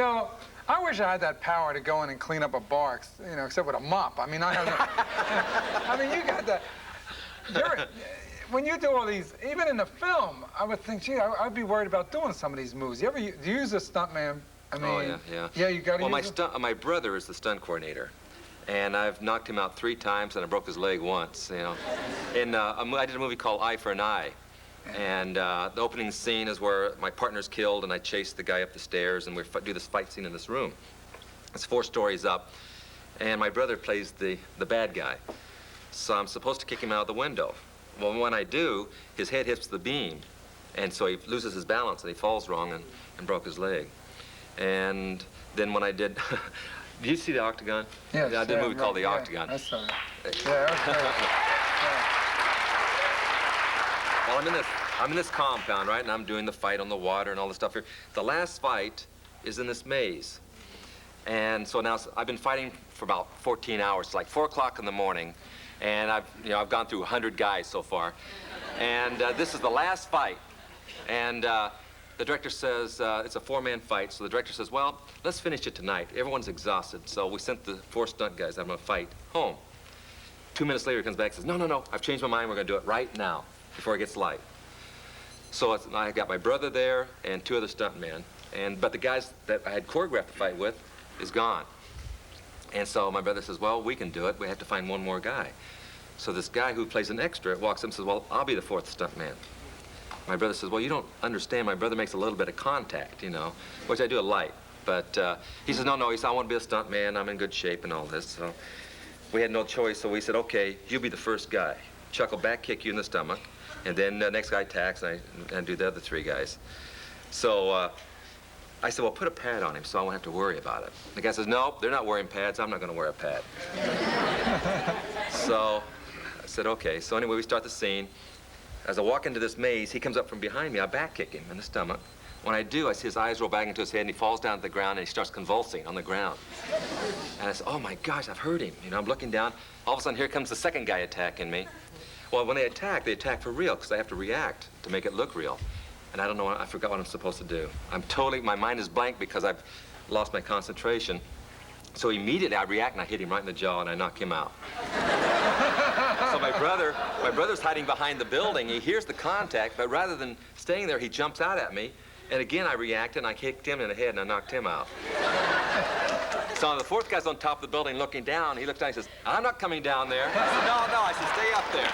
know, I wish I had that power to go in and clean up a bar, you know, except with a mop. I mean, I have no, I mean, you got that. When you do all these, even in the film, I would think, gee, I'd be worried about doing some of these moves. Do you use a stuntman? I mean, oh, yeah, yeah. Yeah, you got to use my brother is the stunt coordinator. And I've knocked him out 3 times, and I broke his leg once, you know. I did a movie called Eye for an Eye. And the opening scene is where my partner's killed, and I chase the guy up the stairs, and we do this fight scene in this room. It's 4 stories up, and my brother plays the bad guy. So I'm supposed to kick him out of the window. Well, when I do, his head hits the beam, and so he loses his balance, and he falls wrong and broke his leg. And then when I did... Did you see The Octagon? Yes, I did a movie called The Octagon. I saw it. Yeah, Well, I'm in this compound, right? And I'm doing the fight on the water and all this stuff here. The last fight is in this maze. And so now I've been fighting for about 14 hours. It's like 4 o'clock in the morning. And I've gone through 100 guys so far. And this is the last fight. And the director says, it's a 4-man fight, so the director says, well, let's finish it tonight. Everyone's exhausted, so we sent the 4 stunt guys I'm gonna fight home. 2 minutes later, he comes back and says, no, I've changed my mind. We're gonna do it right now, before it gets light. So I got my brother there and 2 other stuntmen, but the guys that I had choreographed the fight with is gone. And so my brother says, well, we can do it. We have to find 1 more guy. So this guy who plays an extra walks up and says, well, I'll be the 4th stuntman. My brother says, well, you don't understand. My brother makes a little bit of contact, you know, which I do a light. But he says, no, he said, I want to be a stunt man. I'm in good shape and all this. So we had no choice. So we said, okay, you be the first guy. Chuck will back kick you in the stomach. And then the next guy attacks, and I do the other 3 guys. So I said, well, put a pad on him so I won't have to worry about it. The guy says, no, they're not wearing pads. I'm not going to wear a pad. So I said, okay. So anyway, we start the scene. As I walk into this maze, he comes up from behind me. I back kick him in the stomach. When I do, I see his eyes roll back into his head, and he falls down to the ground, and he starts convulsing on the ground. And I said, oh, my gosh, I've hurt him. You know, I'm looking down. All of a sudden, here comes the 2nd guy attacking me. Well, when they attack for real, because I have to react to make it look real. And I don't know, I forgot what I'm supposed to do. My mind is blank because I've lost my concentration. So immediately I react, and I hit him right in the jaw, and I knock him out. So my brother's hiding behind the building. He hears the contact, but rather than staying there, he jumps out at me. And again, I reacted, and I kicked him in the head, and I knocked him out. So the 4th guy's on top of the building looking down. He looks down, he says, I'm not coming down there. I said, no, I said, stay up there.